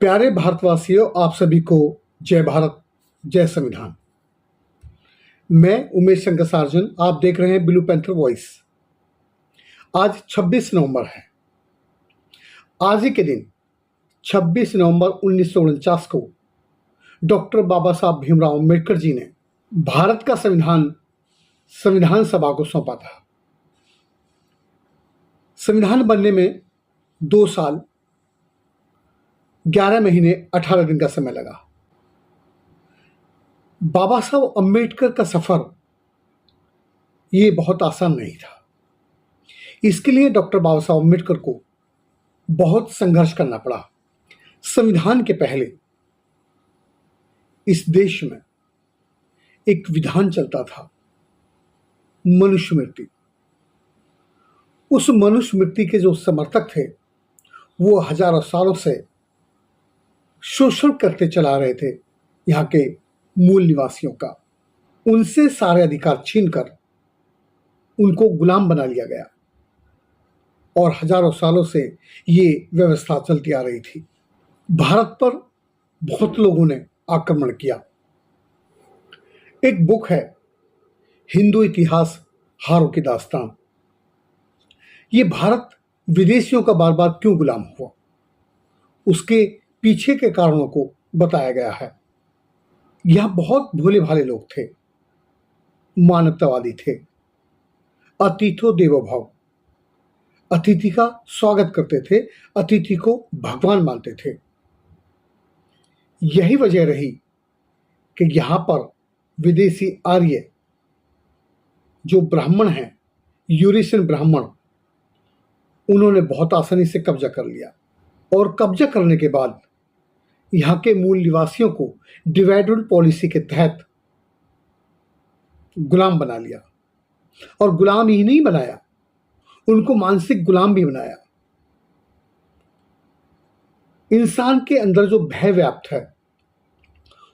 प्यारे भारतवासियों, आप सभी को जय भारत, जय संविधान। मैं उमेश शंकर सार्जन, आप देख रहे हैं ब्लू पैंथर वॉइस। आज 26 नवंबर है। आज ही के दिन 26 नवंबर 1949 को डॉक्टर बाबा साहब भीमराव अम्बेडकर जी ने भारत का संविधान सभा को सौंपा था। संविधान बनने में 2 साल 11 महीने 18 दिन का समय लगा। बाबा साहब अम्बेडकर का सफर ये बहुत आसान नहीं था। इसके लिए डॉक्टर बाबा साहब अम्बेडकर को बहुत संघर्ष करना पड़ा। संविधान के पहले इस देश में एक विधान चलता था, मनुस्मृति। उस मनुस्मृति के जो समर्थक थे वो हजारों सालों से शोषण करते चला रहे थे यहाँ के मूल निवासियों का। उनसे सारे अधिकार छीनकर उनको गुलाम बना लिया गया और हजारों सालों से ये व्यवस्था चलती आ रही थी। भारत पर बहुत लोगों ने आक्रमण किया। एक बुक है, हिंदू इतिहास हारों की दास्तान। ये भारत विदेशियों का बार बार क्यों गुलाम हुआ, उसके पीछे के कारणों को बताया गया है। यह बहुत भोले भाले लोग थे, मानवतावादी थे, अतिथो देवो भव, अतिथि का स्वागत करते थे, अतिथि को भगवान मानते थे। यही वजह रही कि यहां पर विदेशी आर्य जो ब्राह्मण हैं, यूरेशियन ब्राह्मण, उन्होंने बहुत आसानी से कब्जा कर लिया और कब्जा करने के बाद यहाँ के मूल निवासियों को डिवाइड रूल पॉलिसी के तहत गुलाम बना लिया। और गुलाम ही नहीं बनाया, उनको मानसिक गुलाम भी बनाया। इंसान के अंदर जो भय व्याप्त है,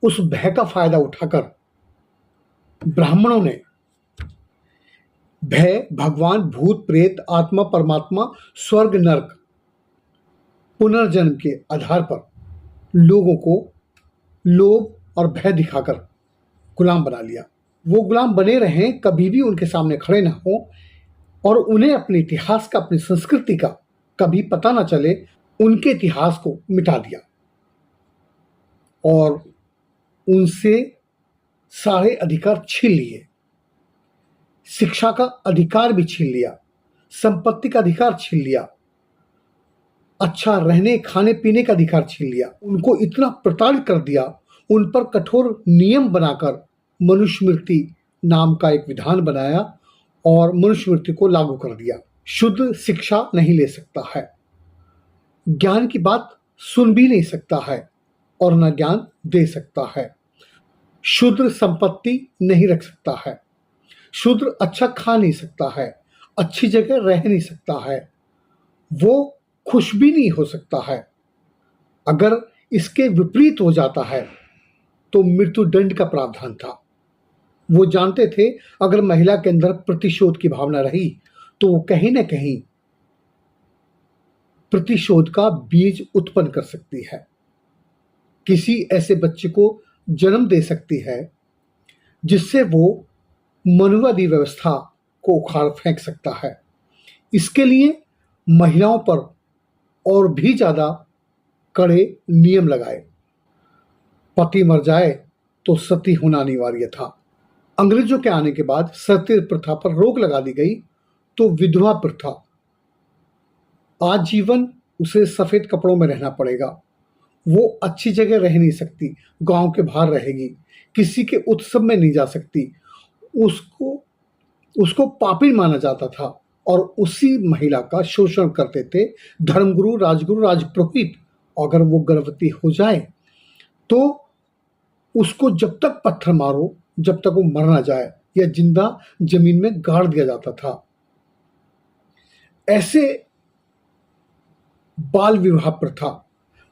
उस भय का फायदा उठाकर ब्राह्मणों ने भय, भगवान, भूत प्रेत, आत्मा, परमात्मा, स्वर्ग, नरक, पुनर्जन्म के आधार पर लोगों को लोभ और भय दिखाकर गुलाम बना लिया। वो गुलाम बने रहें, कभी भी उनके सामने खड़े ना हो और उन्हें अपने इतिहास का, अपनी संस्कृति का कभी पता ना चले। उनके इतिहास को मिटा दिया और उनसे सारे अधिकार छीन लिए। शिक्षा का अधिकार भी छीन लिया, संपत्ति का अधिकार छीन लिया, अच्छा रहने खाने पीने का अधिकार छीन लिया। उनको इतना प्रताड़ित कर दिया, उन पर कठोर नियम बनाकर मनुस्मृति नाम का एक विधान बनाया और मनुस्मृति को लागू कर दिया। शुद्ध शिक्षा नहीं ले सकता है, ज्ञान की बात सुन भी नहीं सकता है और न ज्ञान दे सकता है। शुद्र संपत्ति नहीं रख सकता है, शुद्र अच्छा खा नहीं सकता है, अच्छी जगह रह नहीं सकता है, वो खुश भी नहीं हो सकता है। अगर इसके विपरीत हो जाता है तो मृत्यु दंड का प्रावधान था। वो जानते थे अगर महिला के अंदर प्रतिशोध की भावना रही तो वो कहीं ना कहीं प्रतिशोध का बीज उत्पन्न कर सकती है, किसी ऐसे बच्चे को जन्म दे सकती है जिससे वो मनुवादी व्यवस्था को उखाड़ फेंक सकता है। इसके लिए महिलाओं पर और भी ज्यादा कड़े नियम लगाए। पति मर जाए तो सती होना अनिवार्य था। अंग्रेजों के आने के बाद सती प्रथा पर रोक लगा दी गई तो विधवा प्रथा, आजीवन उसे सफेद कपड़ों में रहना पड़ेगा। वो अच्छी जगह रह नहीं सकती, गांव के बाहर रहेगी, किसी के उत्सव में नहीं जा सकती, उसको पापी माना जाता था और उसी महिला का शोषण करते थे धर्मगुरु, राजगुरु, राजपुरोहित। अगर वो गर्भवती हो जाए तो उसको जब तक पत्थर मारो, जब तक वो मर ना जाए, या जिंदा जमीन में गाड़ दिया जाता था। ऐसे बाल विवाह प्रथा,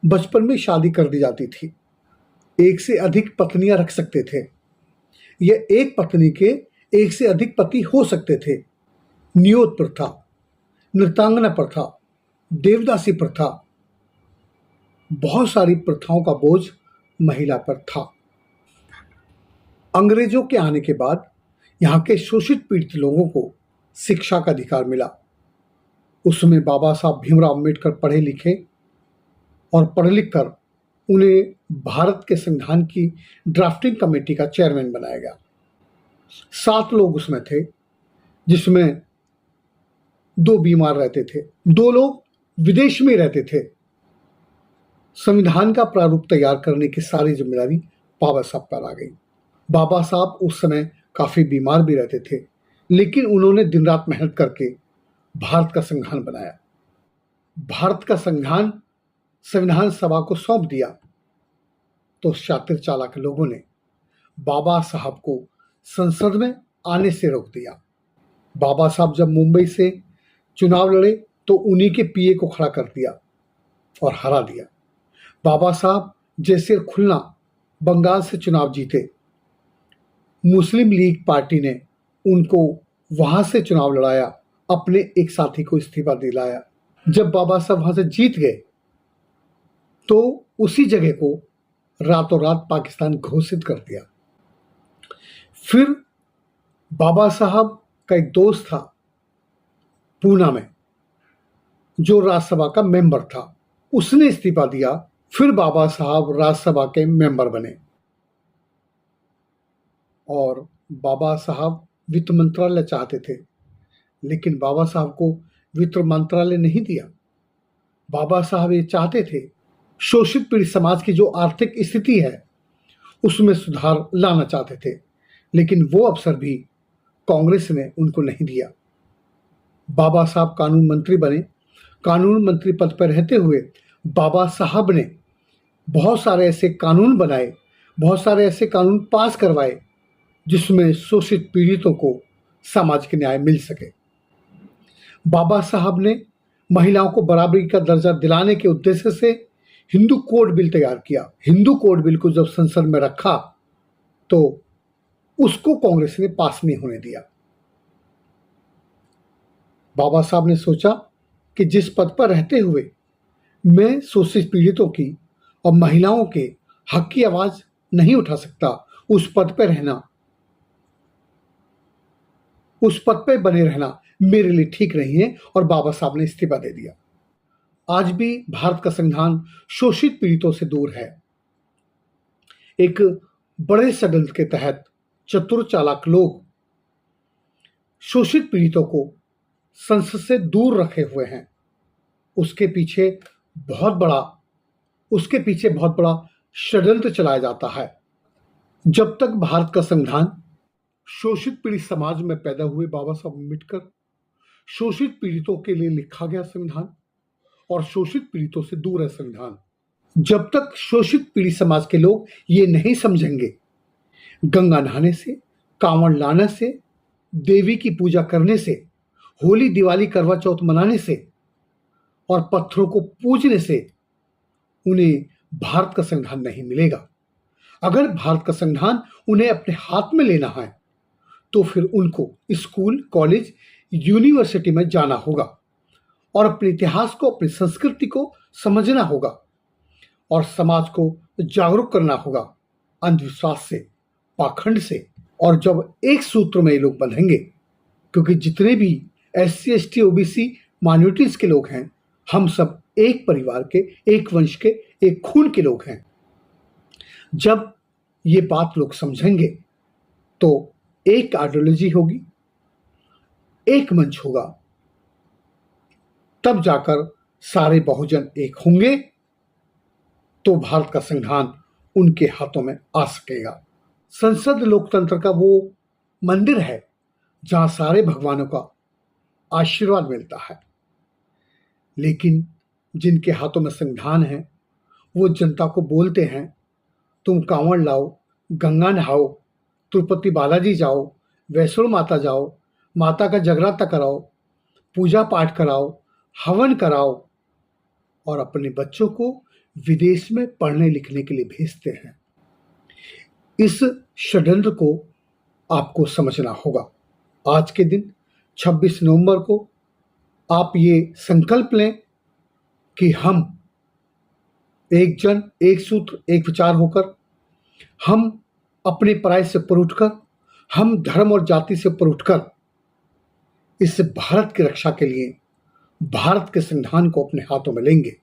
बचपन में शादी कर दी जाती थी। एक से अधिक पत्नियां रख सकते थे, यह एक पत्नी के एक से अधिक पति हो सकते थे। नियोत प्रथा, नृतांगना प्रथा, देवदासी प्रथा, बहुत सारी प्रथाओं का बोझ महिला पर था। अंग्रेजों के आने के बाद यहाँ के शोषित पीड़ित लोगों को शिक्षा का अधिकार मिला। उसमें बाबा साहब भीमराव अम्बेडकर पढ़े लिखे और पढ़ लिख कर उन्हें भारत के संविधान की ड्राफ्टिंग कमेटी का चेयरमैन बनाया गया। 7 लोग उसमें थे, जिसमें 2 बीमार रहते थे, 2 लोग विदेश में रहते थे। संविधान का प्रारूप तैयार करने की सारी जिम्मेदारी बाबा साहब पर आ गई। बाबा साहब उस समय काफी बीमार भी रहते थे, लेकिन उन्होंने दिन रात मेहनत करके भारत का संविधान बनाया। भारत का संविधान सभा को सौंप दिया तो शातिर चालाक लोगों ने बाबा साहब को संसद में आने से रोक दिया। बाबा साहब जब मुंबई से चुनाव लड़े तो उन्हीं के पीए को खड़ा कर दिया और हरा दिया। बाबा साहब जैसे खुलना बंगाल से चुनाव जीते, मुस्लिम लीग पार्टी ने उनको वहां से चुनाव लड़ाया, अपने एक साथी को इस्तीफा दिलाया। जब बाबा साहब वहां से जीत गए तो उसी जगह को रातों रात पाकिस्तान घोषित कर दिया। फिर बाबा साहब का एक दोस्त था पूना में, जो राज्यसभा का मेंबर था, उसने इस्तीफा दिया। फिर बाबा साहब राज्यसभा के मेंबर बने और बाबा साहब वित्त मंत्रालय चाहते थे, लेकिन बाबा साहब को वित्त मंत्रालय नहीं दिया। बाबा साहब ये चाहते थे शोषित पीड़ित समाज की जो आर्थिक स्थिति है उसमें सुधार लाना चाहते थे, लेकिन वो अवसर भी कांग्रेस ने उनको नहीं दिया। बाबा साहब कानून मंत्री बने। कानून मंत्री पद पर रहते हुए बाबा साहब ने बहुत सारे ऐसे कानून बनाए, बहुत सारे ऐसे कानून पास करवाए जिसमें शोषित पीड़ितों को सामाजिक न्याय मिल सके। बाबा साहब ने महिलाओं को बराबरी का दर्जा दिलाने के उद्देश्य से हिंदू कोड बिल तैयार किया। हिंदू कोड बिल को जब संसद में रखा तो उसको कांग्रेस ने पास नहीं होने दिया। बाबा साहब ने सोचा कि जिस पद पर रहते हुए मैं शोषित पीड़ितों की और महिलाओं के हक की आवाज नहीं उठा सकता, उस पद पर रहना, उस पद पर बने रहना मेरे लिए ठीक नहीं है, और बाबा साहब ने इस्तीफा दे दिया। आज भी भारत का संविधान शोषित पीड़ितों से दूर है। एक बड़े षड्यंत्र के तहत चतुर चालाक लोग शोषित पीड़ितों को संसद से दूर रखे हुए हैं। उसके पीछे बहुत बड़ा षड्यंत्र चलाया जाता है। जब तक भारत का संविधान शोषित पीड़ित समाज में पैदा हुए बाबा साहब अम्बेडकर शोषित पीड़ितों के लिए लिखा गया संविधान और शोषित पीड़ितों से दूर है संविधान। जब तक शोषित पीड़ित समाज के लोग ये नहीं समझेंगे, गंगा नहाने से, कांवड़ लाने से, देवी की पूजा करने से, होली दिवाली करवा चौथ मनाने से और पत्थरों को पूजने से उन्हें भारत का संविधान नहीं मिलेगा। अगर भारत का संविधान उन्हें अपने हाथ में लेना है तो फिर उनको स्कूल, कॉलेज, यूनिवर्सिटी में जाना होगा और अपने इतिहास को, अपनी संस्कृति को समझना होगा और समाज को जागरूक करना होगा अंधविश्वास से, पाखंड से। और जब एक सूत्र में ये लोग बंधेंगे, क्योंकि जितने भी SC, ST, OBC माइनॉरिटीज के लोग हैं, हम सब एक परिवार के, एक वंश के, एक खून के लोग हैं। जब ये बात लोग समझेंगे तो एक आइडियोलॉजी होगी, एक मंच होगा, तब जाकर सारे बहुजन एक होंगे तो भारत का संविधान उनके हाथों में आ सकेगा। संसद लोकतंत्र का वो मंदिर है जहां सारे भगवानों का आशीर्वाद मिलता है, लेकिन जिनके हाथों में संविधान है वो जनता को बोलते हैं तुम कांवड़ लाओ, गंगा नहाओ, तिरुपति बालाजी जाओ, वैष्णो माता जाओ, माता का जगराता कराओ, पूजा पाठ कराओ, हवन कराओ और अपने बच्चों को विदेश में पढ़ने लिखने के लिए भेजते हैं। इस षड्यंत्र को आपको समझना होगा। आज के दिन 26 नवंबर को आप ये संकल्प लें कि हम एक जन, एक सूत्र, एक विचार होकर हम अपने पराय से ऊपर उठकर, हम धर्म और जाति से ऊपर उठकर इस भारत की रक्षा के लिए भारत के संविधान को अपने हाथों में लेंगे।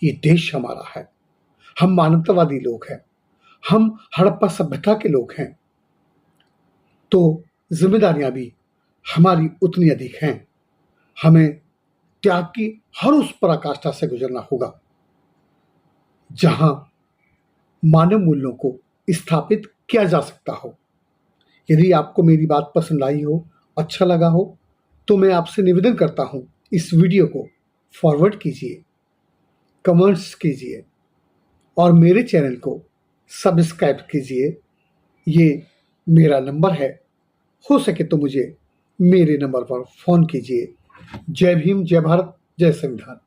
ये देश हमारा है, हम मानवतावादी लोग हैं, हम हड़प्पा सभ्यता के लोग हैं, तो जिम्मेदारियां भी हमारी उतनी अधिक हैं। हमें त्याग की हर उस पराकाष्ठा से गुजरना होगा जहां मानव मूल्यों को स्थापित किया जा सकता हो। यदि आपको मेरी बात पसंद आई हो, अच्छा लगा हो, तो मैं आपसे निवेदन करता हूं, इस वीडियो को फॉरवर्ड कीजिए, कमेंट्स कीजिए और मेरे चैनल को सब्सक्राइब कीजिए। ये मेरा नंबर है, हो सके तो मुझे मेरे नंबर पर फोन कीजिए। जय भीम, जय भारत, जय संविधान।